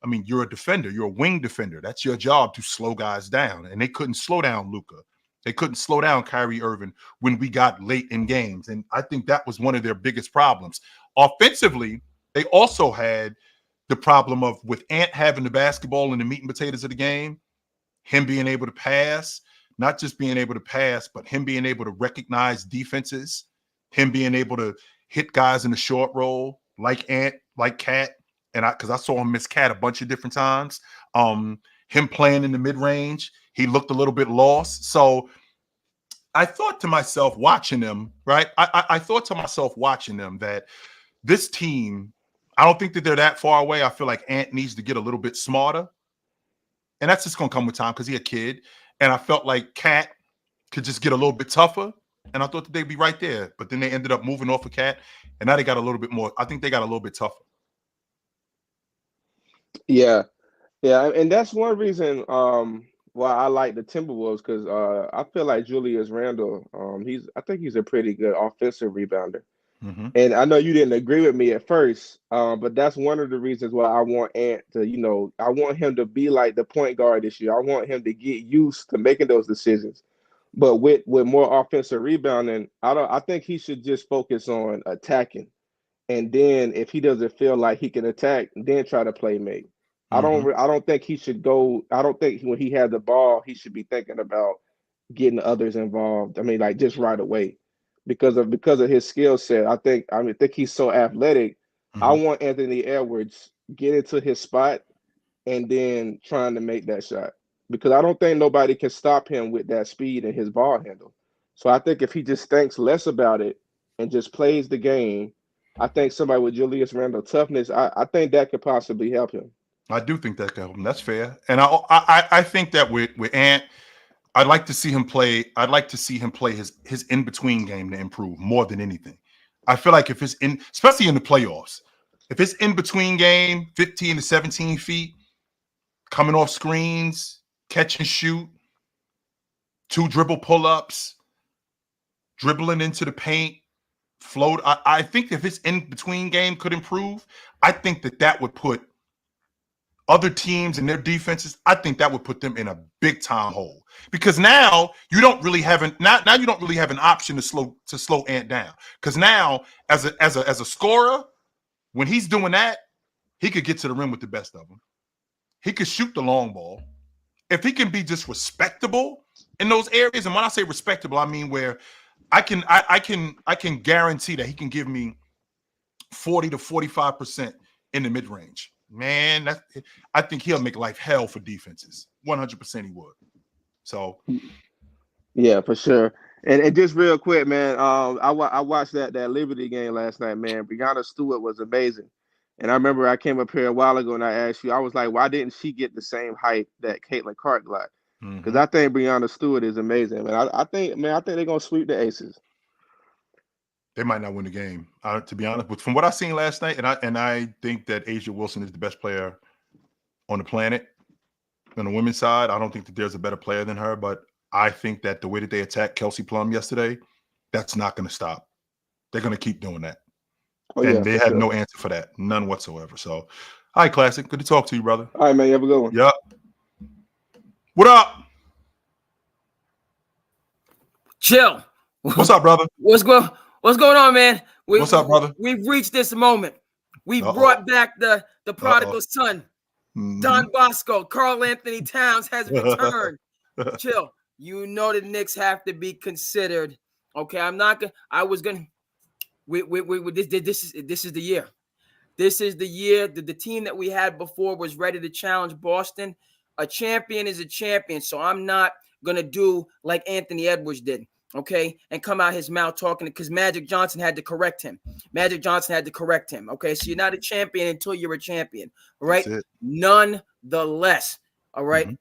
I mean, you're a defender. You're a wing defender. That's your job, to slow guys down. And they couldn't slow down Luka. They couldn't slow down Kyrie Irving when we got late in games. And I think that was one of their biggest problems. Offensively, they also had the problem of, with Ant having the basketball and the meat and potatoes of the game, him being able to pass, not just being able to pass, but him being able to recognize defenses, him being able to hit guys in the short roll like Ant, like Cat. And because I saw him miss Cat a bunch of different times. Him playing in the mid-range, he looked a little bit lost. So I thought to myself watching them, right? I thought to myself watching them that this team, I don't think that they're that far away. I feel like Ant needs to get a little bit smarter. And that's just going to come with time because he's a kid. And I felt like Cat could just get a little bit tougher. And I thought that they'd be right there. But then they ended up moving off of Cat. And now they got a little bit more. I think they got a little bit tougher. Yeah. Yeah. And that's one reason why I like the Timberwolves, because I feel like Julius Randle, I think he's a pretty good offensive rebounder. Mm-hmm. And I know you didn't agree with me at first, but that's one of the reasons why I want Ant to, I want him to be like the point guard this year. I want him to get used to making those decisions. But with more offensive rebounding, I think he should just focus on attacking. And then if he doesn't feel like he can attack, then try to play make. I don't think he should go. I don't think when he has the ball, he should be thinking about getting others involved. I mean, like just right away. Because of his skill set. I think he's so athletic. I want Anthony Edwards get into his spot and then trying to make that shot. Because I don't think nobody can stop him with that speed and his ball handle. So I think if he just thinks less about it and just plays the game, I think somebody with Julius Randle toughness, I think that could possibly help him. I do think that could help him. That's fair. And I think that with Ant, I'd like to see him play. I'd like to see him play his in-between game to improve more than anything. I feel like if it's especially in the playoffs, if it's in-between game, 15 to 17 feet, coming off screens, catch and shoot, 2 dribble pull-ups, dribbling into the paint, float. I think if his in-between game could improve, I think that would put other teams and their defenses, I think that would put them in a big time hole, because now you don't really have an option to slow Ant down. Because now as a scorer, when he's doing that, he could get to the rim with the best of them. He could shoot the long ball. If he can be just respectable in those areas, and when I say respectable, I mean where I can guarantee that he can give me 40 to 45% in the mid range. Man, I think he'll make life hell for defenses. 100% he would. So, yeah, for sure. And just real quick, man, I watched that Liberty game last night, man. Breonna Stewart was amazing. And I remember I came up here a while ago and I asked you, I was like, why didn't she get the same hype that Caitlin Clark got? Because I think Breonna Stewart is amazing, man. I think they're gonna sweep the Aces. They might not win the game, to be honest. But from what I seen last night, and I think that A'ja Wilson is the best player on the planet. On the women's side, I don't think that there's a better player than her. But I think that the way that they attacked Kelsey Plum yesterday, that's not going to stop. They're going to keep doing that. And they had no answer for that, none whatsoever. So, all right, Classic, good to talk to you, brother. All right, man, you have a good one. Yep. What up? Chill. What's up, brother? What's going on, man? What's up, brother? We've reached this moment. We brought back the prodigal son. Don Bosco, Karl Anthony Towns has returned. Chill. You know the Knicks have to be considered. Okay, I'm not gonna. I was gonna. This is the year. This is the year that the team that we had before was ready to challenge Boston. A champion is a champion, so I'm not gonna do like Anthony Edwards did. Okay, and come out his mouth talking, because Magic Johnson had to correct him. Okay, so you're not a champion until you're a champion. All right. Nonetheless, all right.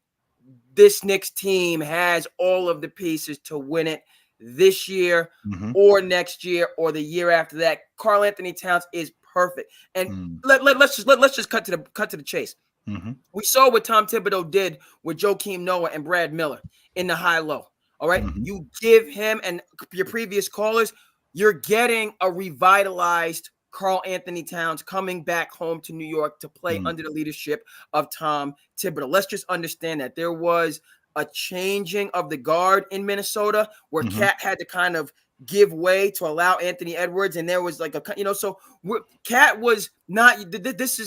This Knicks team has all of the pieces to win it this year or next year or the year after that. Karl Anthony Towns is perfect. And let's just cut to the chase. We saw what Tom Thibodeau did with Joakim Noah and Brad Miller in the high-low. All right. You give him and your previous callers, you're getting a revitalized Karl Anthony Towns coming back home to New York to play under the leadership of Tom Thibodeau. Let's just understand that there was a changing of the guard in Minnesota where Cat had to kind of give way to allow Anthony Edwards, and there was like so Cat was not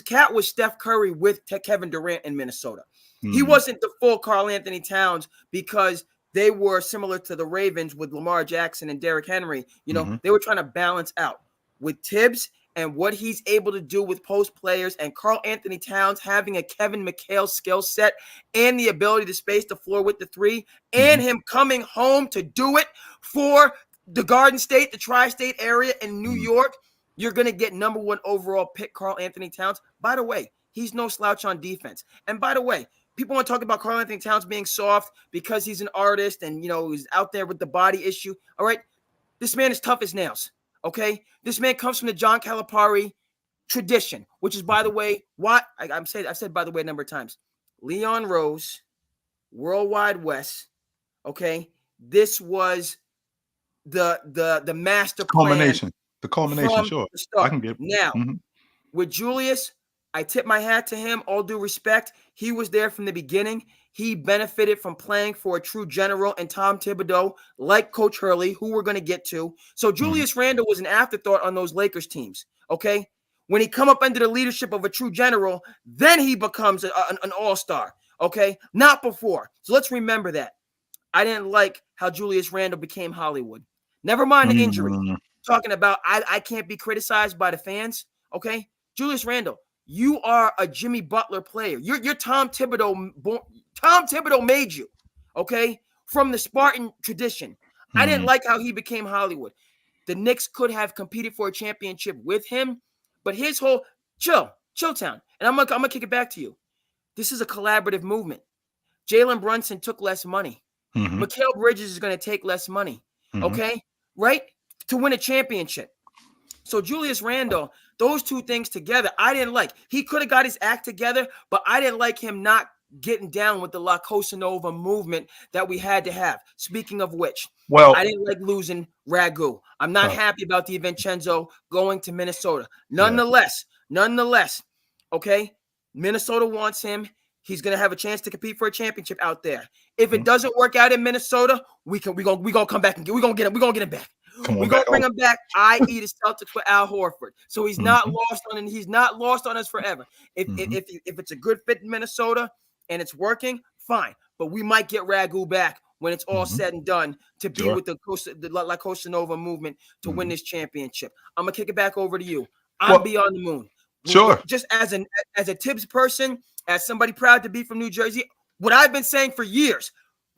Cat was Steph Curry with Kevin Durant in Minnesota. He wasn't the full Karl Anthony Towns because they were similar to the Ravens with Lamar Jackson and Derrick Henry. They were trying to balance out with Tibbs and what he's able to do with post players, and Karl Anthony Towns having a Kevin McHale skill set and the ability to space the floor with the three, and him coming home to do it for the Garden State, the tri-state area in New York. You're going to get number 1 overall pick Karl Anthony Towns. By the way, he's no slouch on defense. And by the way, people want to talk about Karl Anthony Towns being soft because he's an artist and, he's out there with the body issue. All right. This man is tough as nails. Okay. This man comes from the John Calipari tradition, which is, by the way, I've said, by the way, a number of times, Leon Rose, Worldwide West. Okay. This was the master culmination. The culmination, sure. I can get now with Julius. I tip my hat to him. All due respect, he was there from the beginning. He benefited from playing for a true general and Tom Thibodeau, like Coach Hurley, who we're going to get to. So Julius Randle was an afterthought on those Lakers teams. Okay, when he come up under the leadership of a true general, then he becomes an all-star. Okay, not before. So let's remember that. I didn't like how Julius Randle became Hollywood. Never mind the injury. Talking about I can't be criticized by the fans. Okay, Julius Randle, you are a Jimmy Butler player. You're Tom Thibodeau. Tom Thibodeau made you. Okay, from the Spartan tradition. I didn't like how he became Hollywood. The Knicks could have competed for a championship with him, but his whole chill town. And I'm gonna kick it back to you. This is a collaborative movement. Jalen Brunson took less money. Mikal Bridges is going to take less money. Okay, right? To win a championship. So Julius Randle, those two things together, I didn't like. He could have got his act together, but I didn't like him not getting down with the La Cosa Nova movement that we had to have. Speaking of which, I didn't like losing Ragu. I'm not happy about DiVincenzo going to Minnesota. Nonetheless, okay, Minnesota wants him. He's going to have a chance to compete for a championship out there. If it doesn't work out in Minnesota, we're going to come back and we're going to get him back. We're going to bring him back, i.e. the Celtics for Al Horford. So he's not lost on, and he's not lost on us forever. If it's a good fit in Minnesota and it's working, fine. But we might get Ragu back when it's all said and done to be with the La Cosa Nova movement to win this championship. I'm going to kick it back over to you. I'm beyond the moon. Sure. Just as a Tibbs person, as somebody proud to be from New Jersey, what I've been saying for years,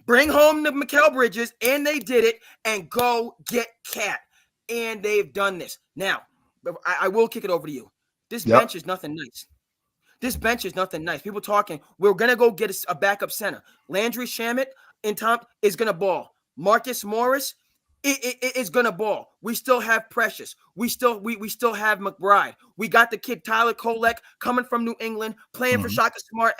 bring home the Mikal Bridges, and they did it, and go get Cat. And they've done this. Now, I will kick it over to you. This bench is nothing nice. This bench is nothing nice. People talking, we're going to go get a backup center. Landry Shamet in Tom is going to ball. Marcus Morris is going to ball. We still have Precious. We still have McBride. We got the kid Tyler Kolek coming from New England, playing for Shaka Smart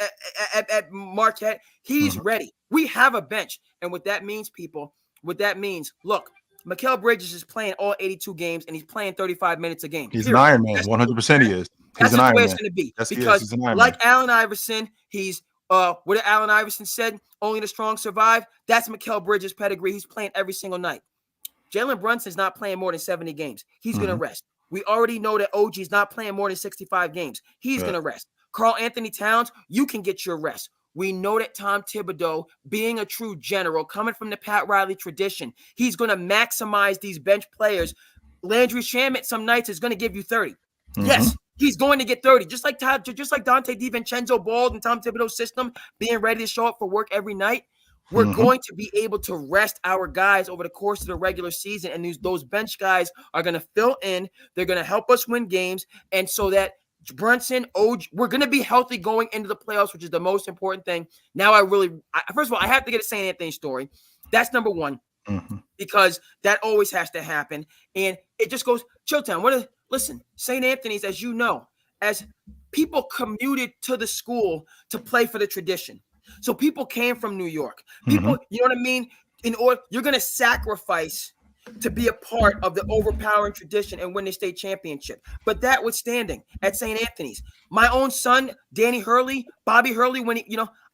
at Marquette. He's ready. We have a bench. And what that means, people, look, Mikal Bridges is playing all 82 games, and he's playing 35 minutes a game. He's an Iron Man. 100% he is. He's an Iron Man. That's the way it's going to be. Yes, because like Allen Iverson, he's what Allen Iverson said, only the strong survive. That's Mikal Bridges' pedigree. He's playing every single night. Jalen Brunson's not playing more than 70 games. He's going to rest. We already know that OG's not playing more than 65 games. He's going to rest. Karl Anthony Towns, you can get your rest. We know that Tom Thibodeau, being a true general, coming from the Pat Riley tradition, he's going to maximize these bench players. Landry Shamet some nights is going to give you 30. Yes, he's going to get 30. Just like Dante DiVincenzo balled in Tom Thibodeau's system, being ready to show up for work every night. We're going to be able to rest our guys over the course of the regular season, and those bench guys are going to fill in. They're going to help us win games, and so that Brunson, OG, we're going to be healthy going into the playoffs, which is the most important thing. Now, first of all, I have to get a St. Anthony story. That's number one, because that always has to happen, and it just goes Chilltown. Listen, St. Anthony's, as you know, as people commuted to the school to play for the tradition. So people came from New York. People, you know what I mean? You're going to sacrifice to be a part of the overpowering tradition and win the state championship. But that withstanding, at St. Anthony's, my own son, Danny Hurley, Bobby Hurley, when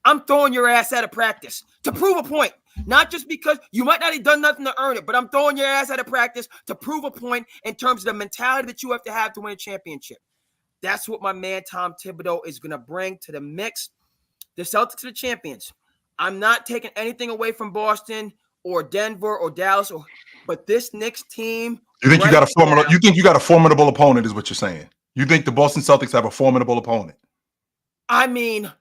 I'm throwing your ass out of practice to prove a point. Not just because you might not have done nothing to earn it, but I'm throwing your ass out of practice to prove a point in terms of the mentality that you have to win a championship. That's what my man Tom Thibodeau is going to bring to the mix. The Celtics are the champions. I'm not taking anything away from Boston or Denver or Dallas, but this Knicks team. You think you got a formidable opponent, is what you're saying. You think the Boston Celtics have a formidable opponent? I mean,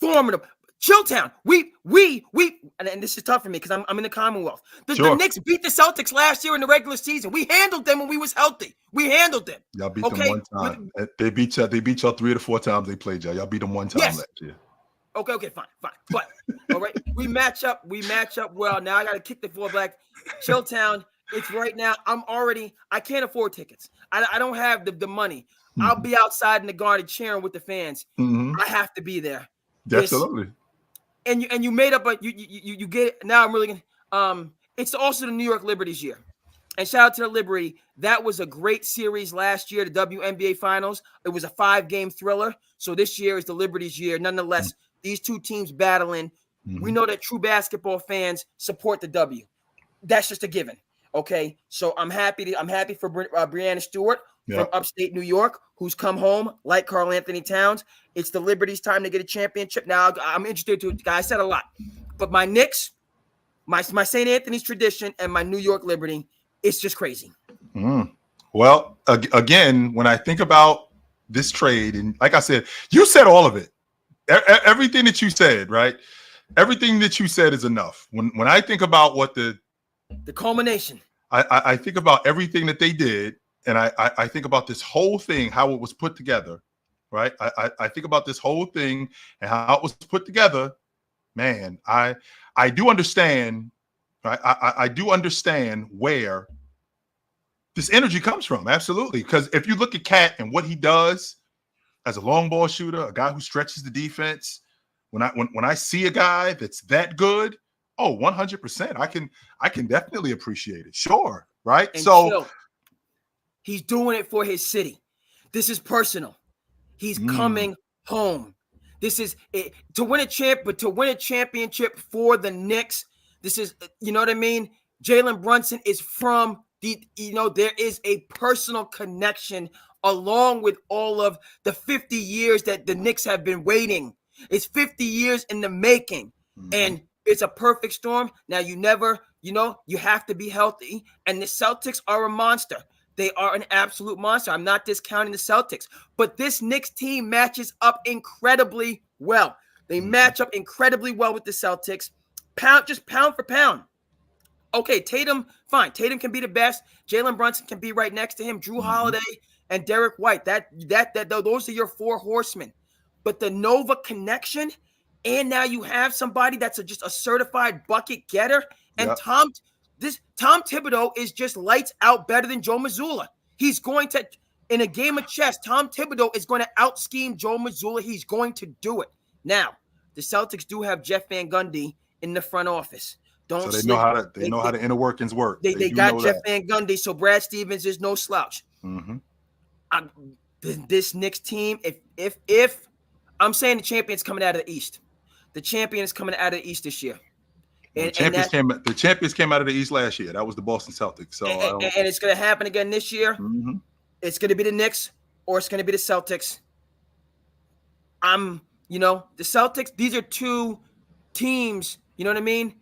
formidable. Chilltown. We, and this is tough for me because I'm in the Commonwealth. The Knicks beat the Celtics last year in the regular season. We handled them when we was healthy. We handled them. Y'all beat them one time. They beat y'all 3 or 4 times they played y'all. Y'all beat them one time last year. Okay, fine. But all right, we match up well. Now I gotta kick the ball back. Chilltown, it's right now. I can't afford tickets. I don't have the money. Mm-hmm. I'll be outside in the garden cheering with the fans. Mm-hmm. I have to be there. Absolutely. And you made up, but you get it. Now I'm really gonna. It's also the New York Liberty's year, and shout out to the Liberty. That was a great series last year, the WNBA Finals. It was a 5-game thriller. So this year is the Liberty's year. Nonetheless, these two teams battling. Mm-hmm. We know that true basketball fans support the W. That's just a given. Okay, so I'm happy for Breanna Stewart from upstate New York, who's come home like Karl Anthony Towns. It's the Liberty's time to get a championship. Now I'm interested to. I said a lot, but my Knicks, my St. Anthony's tradition, and my New York Liberty, it's just crazy. Mm. Well, again, when I think about this trade, and like I said, you said all of it. Everything that you said, right? Everything that you said is enough. When I think about what the culmination, I think about everything that they did, and I think about this whole thing, how it was put together, right? I think about this whole thing and how it was put together. Man, I do understand, right? I do understand where this energy comes from. Absolutely. Because if you look at Cat and what he does as a long ball shooter, a guy who stretches the defense, when I see a guy that's that good, 100%, I can definitely appreciate it. Sure, right? And so he's doing it for his city. This is personal. He's coming home. This is it, to win a championship for the Knicks. This is, you know what I mean? Jalen Brunson is from there is a personal connection along with all of the 50 years that the Knicks have been waiting. It's 50 years in the making. And it's a perfect storm. Now you have to be healthy. And the Celtics are a monster. They are an absolute monster. I'm not discounting the Celtics, but this Knicks team matches up incredibly well. They match up incredibly well with the Celtics. Pound for pound. Okay, Tatum, fine. Tatum can be the best. Jalen Brunson can be right next to him. Drew Holiday and Derek White. Those are your 4 horsemen. But the Nova connection, and now you have somebody that's just a certified bucket getter. And Tom Thibodeau is just lights out better than Joe Mazzulla. He's going to, in a game of chess, Tom Thibodeau is going to out-scheme Joe Mazzulla. He's going to do it. Now, the Celtics do have Jeff Van Gundy in the front office. So they know how the inner workings work. They got Jeff Van Gundy, so Brad Stevens is no slouch. This Knicks team, if I'm saying the champion's coming out of the East. The champion is coming out of the East this year. The champions came out of the East last year. That was the Boston Celtics. So and it's going to happen again this year. It's going to be the Knicks or it's going to be the Celtics. The Celtics, these are 2 teams, you know what I mean?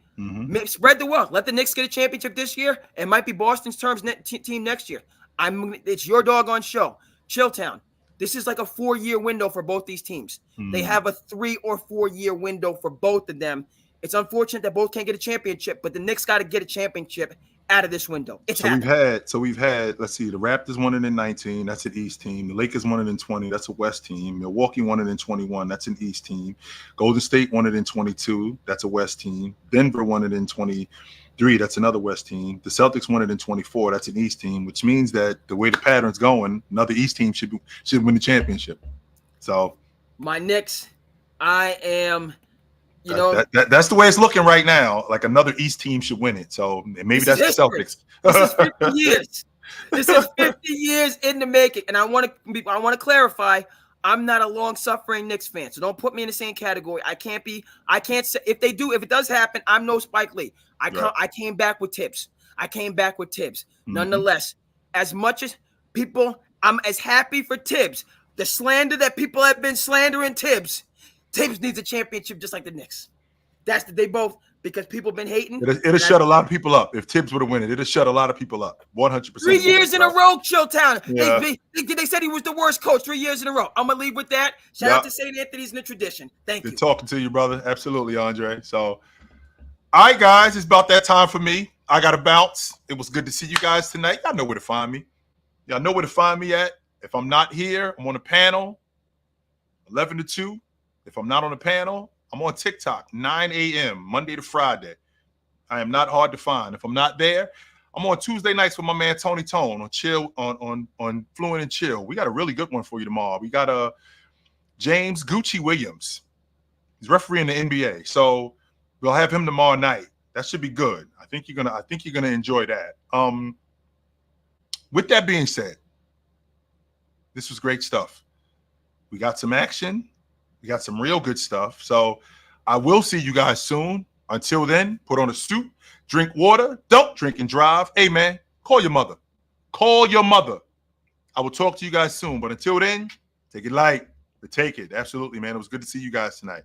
Spread the wealth. Let the Knicks get a championship this year. It might be Boston's team next year. It's your doggone show. Chilltown. This is like a 4-year window for both these teams. They have a 3 or 4-year window for both of them. It's unfortunate that both can't get a championship, but the Knicks got to get a championship out of this window. We've had, let's see, the Raptors won it in 19. That's an East team. The Lakers won it in 20. That's a West team. Milwaukee won it in 21. That's an East team. Golden State won it in 22. That's a West team. Denver won it in 23. That's another West team. The Celtics won it in 24. That's an East team, which means that the way the pattern's going, another East team should win the championship. So my Knicks, I am You know, that's the way it's looking right now. Like another East team should win it. So maybe that's the Celtics. This is 50 years. This is 50 years in the making. And I want to clarify, I'm not a long-suffering Knicks fan. So don't put me in the same category. I can't say if it does happen, I'm no Spike Lee. I came back with Tibbs. Mm-hmm. Nonetheless, as much as I'm as happy for Tibbs. The slander that people have been slandering Tibbs needs a championship just like the Knicks. Because people have been hating. It'll shut a lot of people up. If Tibbs would have won it, it'll shut a lot of people up. 100%. 3 years in a row, Chilltown. Yeah. They said he was the worst coach 3 years in a row. I'm going to leave with that. Shout out to St. Anthony's in the tradition. Thank you. Good talking to you, brother. Absolutely, Andre. So, all right, guys, it's about that time for me. I got to bounce. It was good to see you guys tonight. Y'all know where to find me. Y'all know where to find me at. If I'm not here, I'm on a panel, 11 to 2. If I'm not on the panel, I'm on TikTok, 9 a.m., Monday to Friday. I am not hard to find. If I'm not there, I'm on Tuesday nights with my man Tony Tone on Fluent and Chill. We got a really good one for you tomorrow. We got James Gucci Williams. He's refereeing the NBA. So we'll have him tomorrow night. That should be good. I think you're gonna enjoy that. With that being said, this was great stuff. We got some action. We got some real good stuff. So I will see you guys soon. Until then, put on a suit, drink water, don't drink and drive. Hey, man, call your mother. Call your mother. I will talk to you guys soon. But until then, take it light, but take it. Absolutely, man. It was good to see you guys tonight.